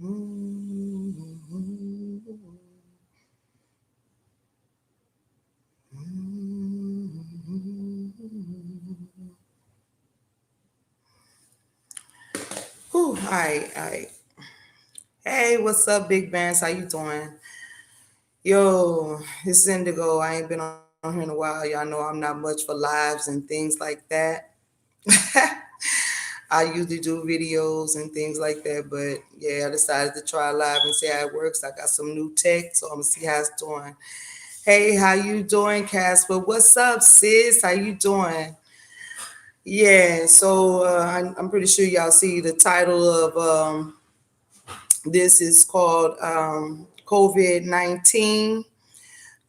Whew, all right, all right. Hey, what's up, Big Bands? How you doing? Yo, it's Indigo. I ain't been on here in a while. Y'all know I'm not much for lives and things like that. I usually do videos and things like that, but yeah, I decided to try live and see how it works. I got some new tech, so I'm gonna see how it's doing. Hey, how you doing, Casper? What's up, sis? How you doing? Yeah, so I'm pretty sure y'all see the title of this is called COVID-19,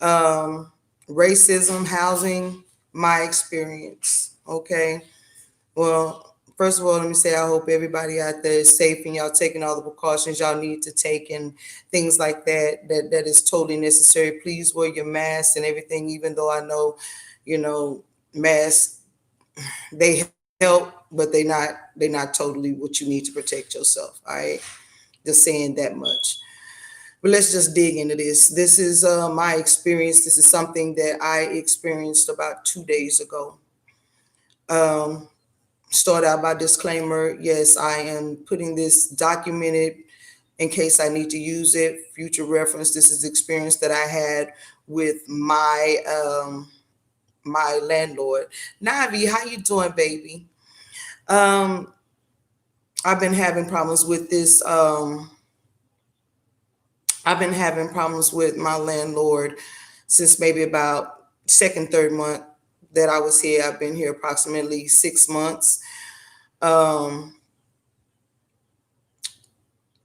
um, racism, housing, my experience. Okay. Well, first of all, let me say I hope everybody out there is safe and y'all taking all the precautions y'all need to take and things like that. That is totally necessary. Please wear your mask and everything, even though I know, masks they help, but they're not totally what you need to protect yourself. All right. Just saying that much. But let's just dig into this. This is my experience. This is something that I experienced about 2 days ago. Um, Start out by disclaimer. Yes, I am putting this documented in case I need to use it. Future reference. This is the experience that I had with my landlord. Navi, how you doing, baby? Um, I've been having problems with this. I've been having problems with my landlord since maybe about second, third month that I was here. I've been here approximately 6 months. Um,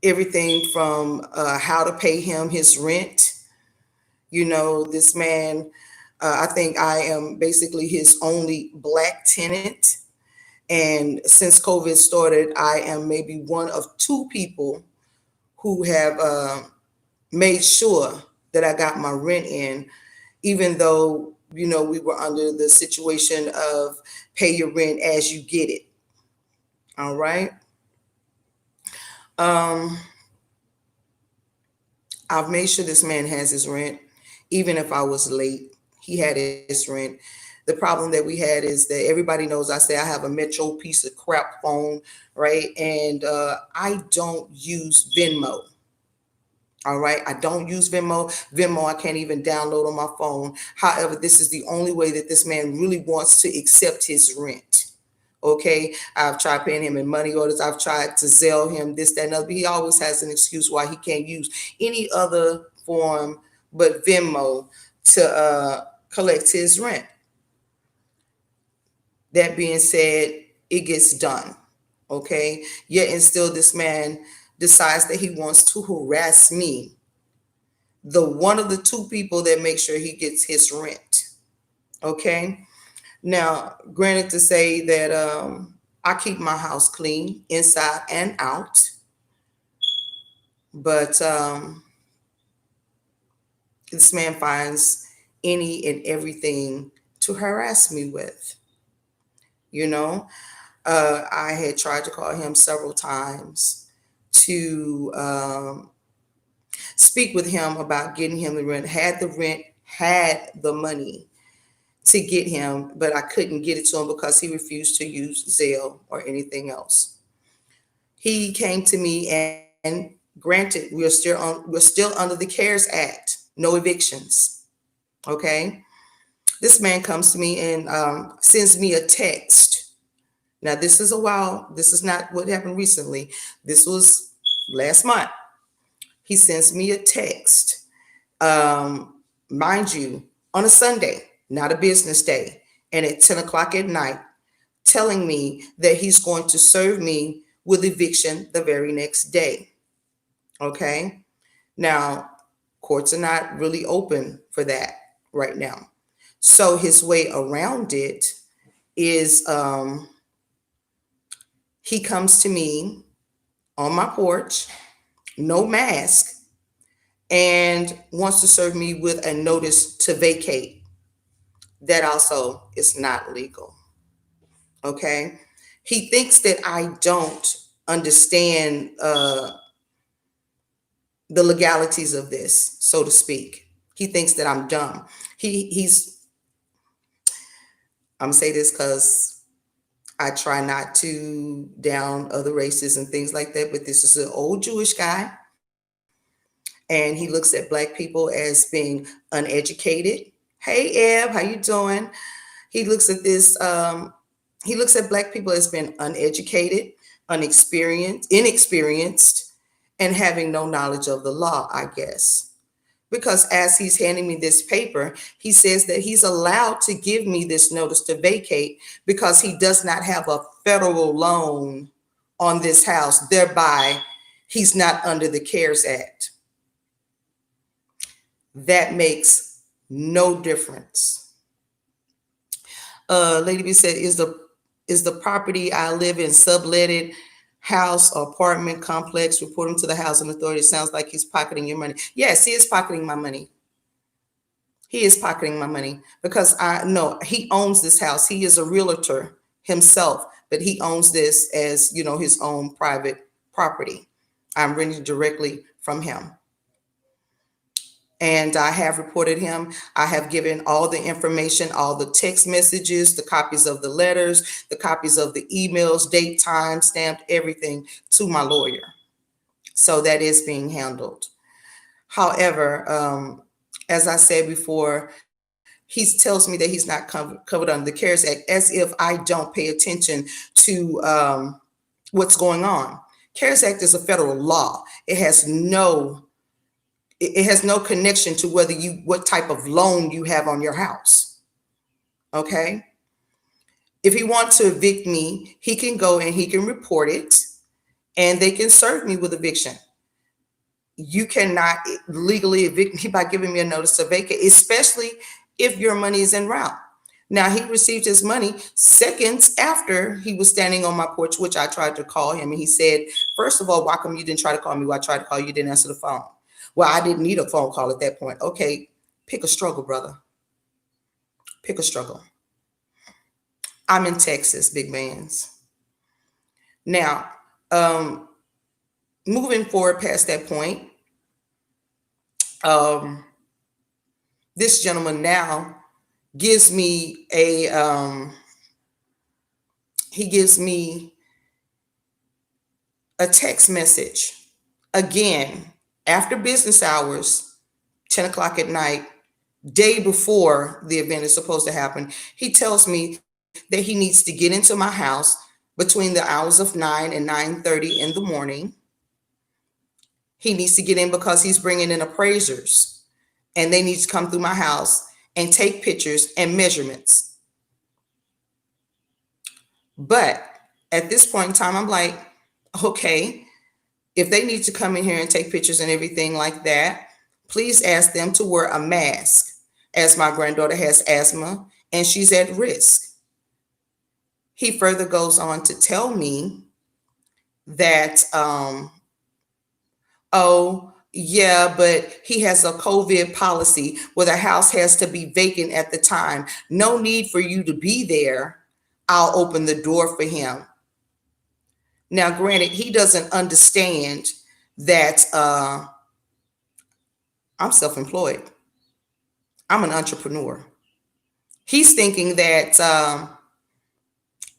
Everything from how to pay him his rent. This man, I think I am basically his only black tenant. And since COVID started, I am maybe one of two people who have made sure that I got my rent in, even though, we were under the situation of pay your rent as you get it. All right. Um, I've made sure this man has his rent, even if I was late. He had his rent. The problem that we had is that everybody knows I say I have a Metro piece of crap phone, right? And I don't use Venmo. All right. I don't use Venmo. Venmo, I can't even download on my phone. However, this is the only way that this man really wants to accept his rent. Okay. I've tried paying him in money orders. I've tried to Zelle him this, that, and other. But he always has an excuse why he can't use any other form but Venmo to collect his rent. That being said, it gets done. Okay. Yet and still, this man decides that he wants to harass me, the one of the two people that make sure he gets his rent. Okay. Now, granted to say that I keep my house clean inside and out, but this man finds any and everything to harass me with. You know, I had tried to call him several times to speak with him about getting him the rent, had the money to get him, but I couldn't get it to him because he refused to use Zelle or anything else. He came to me and granted, we're still under the CARES Act, no evictions. Okay, this man comes to me and sends me a text. Now this is a while. This is not what happened recently. This was last month. He sends me a text, mind you, on a Sunday, not a business day, and at 10 o'clock at night, telling me that he's going to serve me with eviction the very next day. Okay. Now, courts are not really open for that right now. So his way around it is he comes to me on my porch, no mask, and wants to serve me with a notice to vacate. That also is not legal. Okay. He thinks that I don't understand the legalities of this, so to speak. He thinks that I'm dumb. He's I'm gonna say this because I try not to down other races and things like that, but this is an old Jewish guy, and he looks at black people as being uneducated. Hey, Eb, how you doing? He looks at this. He looks at black people as being uneducated, inexperienced, and having no knowledge of the law, I guess. Because as he's handing me this paper, he says that he's allowed to give me this notice to vacate because he does not have a federal loan on this house. Thereby, he's not under the CARES Act. That makes no difference. Lady B said, is the property I live in subletted house or apartment complex? Report him to the housing authority. It sounds like he's pocketing your money. Yes, he is pocketing my money. He is pocketing my money because I know he owns this house. He is a realtor himself, but he owns this as, his own private property. I'm renting directly from him. And I have reported him. I have given all the information, all the text messages, the copies of the letters, the copies of the emails, date, time, stamped, everything to my lawyer. So that is being handled. However, as I said before, he tells me that he's not covered under the CARES Act, as if I don't pay attention to what's going on. CARES Act is a federal law. It has no connection to what type of loan you have on your house. Okay. If he wants to evict me, he can go and he can report it and they can serve me with eviction. You cannot legally evict me by giving me a notice to vacate, especially if your money is en route. Now, he received his money seconds after he was standing on my porch, which I tried to call him. And he said, first of all, why come you didn't try to call me? Well, I tried to call you, didn't answer the phone. Well, I didn't need a phone call at that point. Okay, pick a struggle, brother. Pick a struggle. I'm in Texas, big man's. Now, moving forward past that point, this gentleman now gives me a text message again after business hours, 10 o'clock at night, day before the event is supposed to happen. He tells me that he needs to get into my house between the hours of 9 and 9:30 in the morning. He needs to get in because he's bringing in appraisers and they need to come through my house and take pictures and measurements. But at this point in time, I'm like, okay, if they need to come in here and take pictures and everything like that, please ask them to wear a mask, as my granddaughter has asthma and she's at risk. He further goes on to tell me that, oh, yeah, but he has a COVID policy where the house has to be vacant at the time. No need for you to be there. I'll open the door for him. Now, granted, he doesn't understand that I'm self-employed. I'm an entrepreneur. He's thinking that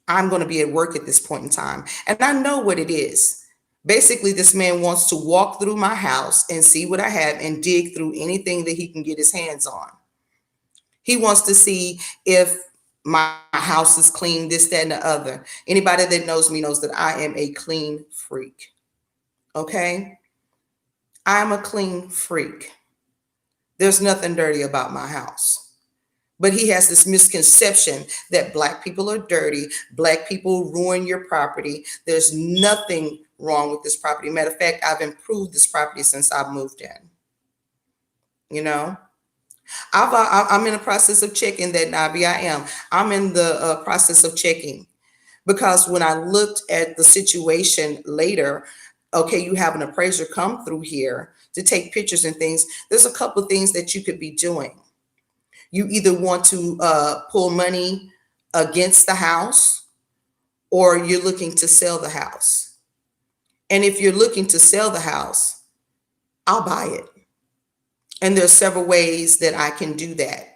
I'm going to be at work at this point in time. And I know what it is. Basically, this man wants to walk through my house and see what I have and dig through anything that he can get his hands on. He wants to see if my house is clean, this, that, and the other. Anybody that knows me knows that I am a clean freak. Okay? I'm a clean freak. There's nothing dirty about my house. But he has this misconception that Black people are dirty. Black people ruin your property. There's nothing wrong with this property. Matter of fact, I've improved this property since I've moved in. I'm in the process of checking that, Nabi. I am. I'm in the process of checking because when I looked at the situation later, okay, you have an appraiser come through here to take pictures and things. There's a couple of things that you could be doing. You either want to pull money against the house or you're looking to sell the house. And if you're looking to sell the house, I'll buy it. And there's several ways that I can do that.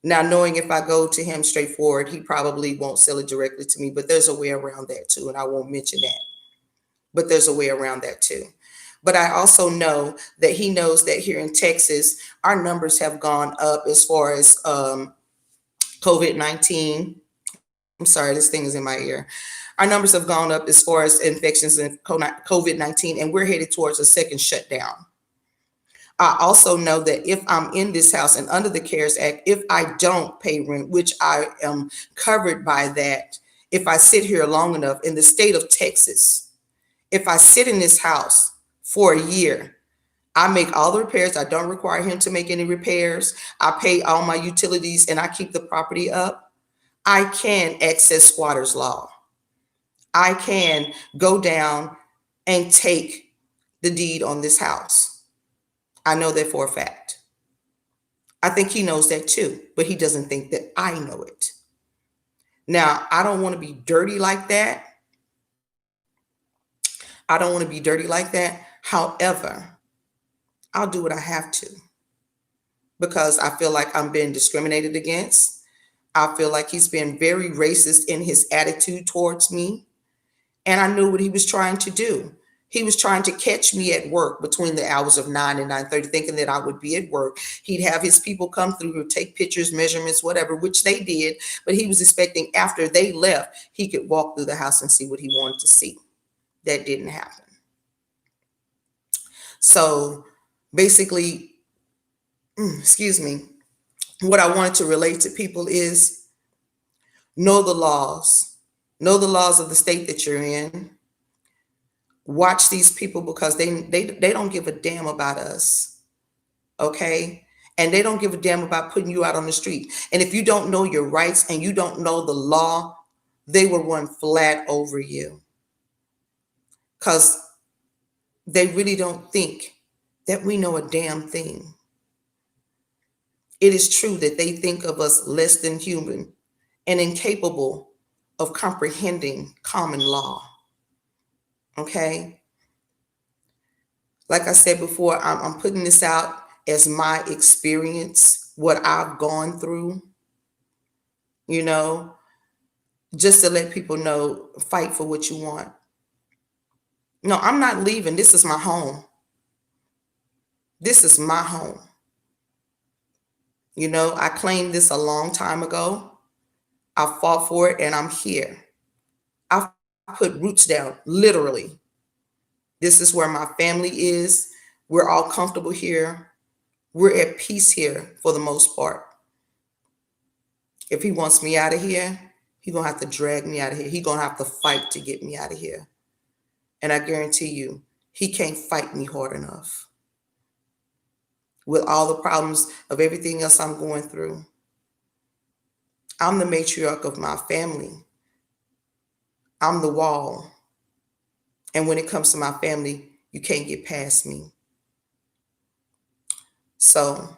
Now, knowing if I go to him straightforward, he probably won't sell it directly to me, but there's a way around that too. And I won't mention that, but there's a way around that too. But I also know that he knows that here in Texas, our numbers have gone up as far as COVID-19. I'm sorry, this thing is in my ear. Our numbers have gone up as far as infections and COVID-19, and we're headed towards a second shutdown. I also know that if I'm in this house and under the CARES Act, if I don't pay rent, which I am covered by that, if I sit here long enough in the state of Texas, if I sit in this house for a year, I make all the repairs. I don't require him to make any repairs. I pay all my utilities and I keep the property up. I can access squatter's law. I can go down and take the deed on this house. I know that for a fact. I think he knows that too, but he doesn't think that I know it. Now, I don't want to be dirty like that. I don't want to be dirty like that. However, I'll do what I have to because I feel like I'm being discriminated against. I feel like he's been very racist in his attitude towards me. And I knew what he was trying to do. He was trying to catch me at work between the hours of 9 and 9:30, thinking that I would be at work. He'd have his people come through, take pictures, measurements, whatever, which they did. But he was expecting after they left, he could walk through the house and see what he wanted to see. That didn't happen. So basically, excuse me, what I wanted to relate to people is know the laws. Know the laws of the state that you're in. Watch these people because they don't give a damn about us. Okay? And they don't give a damn about putting you out on the street. And if you don't know your rights and you don't know the law, they will run flat over you. Because they really don't think that we know a damn thing. It is true that they think of us less than human and incapable of comprehending common law. Okay? Like I said before, I'm putting this out as my experience, what I've gone through, you know, just to let people know, fight for what you want. No, I'm not leaving. This is my home. This is my home. You know, I claimed this a long time ago. I fought for it and I'm here. I put roots down, literally. This is where my family is. We're all comfortable here. We're at peace here for the most part. If he wants me out of here, he's going to have to drag me out of here. He's going to have to fight to get me out of here. And I guarantee you, he can't fight me hard enough. With all the problems of everything else I'm going through, I'm the matriarch of my family. I'm the wall. And when it comes to my family, you can't get past me. So,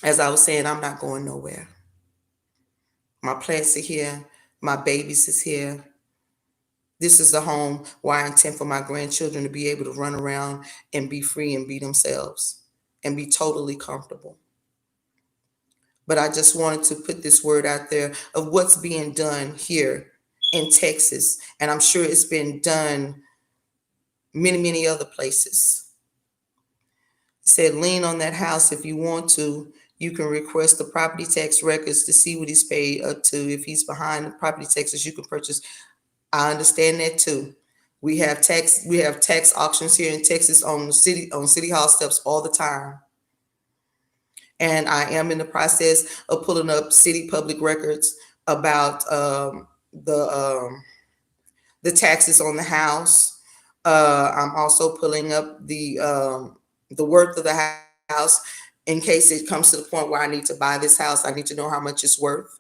as I was saying, I'm not going nowhere. My plants are here. My babies is here. This is the home where I intend for my grandchildren to be able to run around and be free and be themselves and be totally comfortable. But I just wanted to put this word out there of what's being done here in Texas. And I'm sure it's been done many, many other places. It said, lean on that house if you want to. You can request the property tax records to see what he's paid up to. If he's behind the property taxes, you can purchase. I understand that too. We have tax auctions here in Texas on city hall steps all the time. And I am in the process of pulling up city public records about the taxes on the house. I'm also pulling up the worth of the house in case it comes to the point where I need to buy this house. I need to know how much it's worth,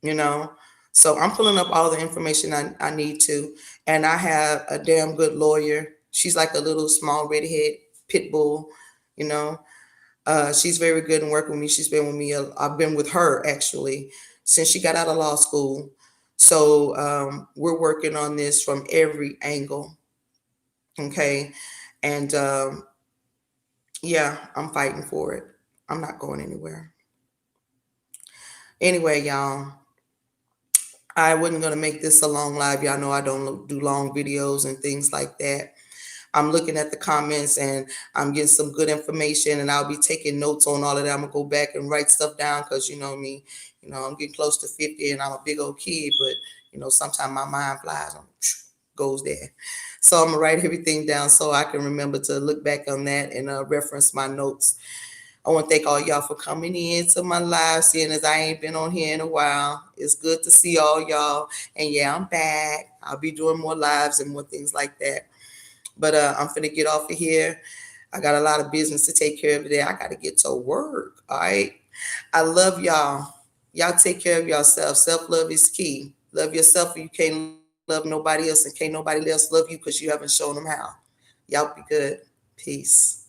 you know. So I'm pulling up all the information I need to. And I have a damn good lawyer. She's like a little small redhead pit bull, you know. She's very good in working with me. She's been with me. I've been with her actually since she got out of law school. So we're working on this from every angle. Okay. And yeah, I'm fighting for it. I'm not going anywhere. Anyway, y'all, I wasn't going to make this a long live. Y'all know I don't do long videos and things like that. I'm looking at the comments and I'm getting some good information, and I'll be taking notes on all of that. I'm gonna go back and write stuff down because you know me, I'm getting close to 50 and I'm a big old kid, but sometimes my mind flies and goes there. So I'm gonna write everything down so I can remember to look back on that and reference my notes. I want to thank all y'all for coming in to my live, seeing as I ain't been on here in a while. It's good to see all y'all. And yeah, I'm back. I'll be doing more lives and more things like that. But I'm finna get off of here. I got a lot of business to take care of today. I got to get to work. All right. I love y'all. Y'all take care of yourself. Self-love is key. Love yourself, or you can't love nobody else, and can't nobody else love you because you haven't shown them how. Y'all be good. Peace.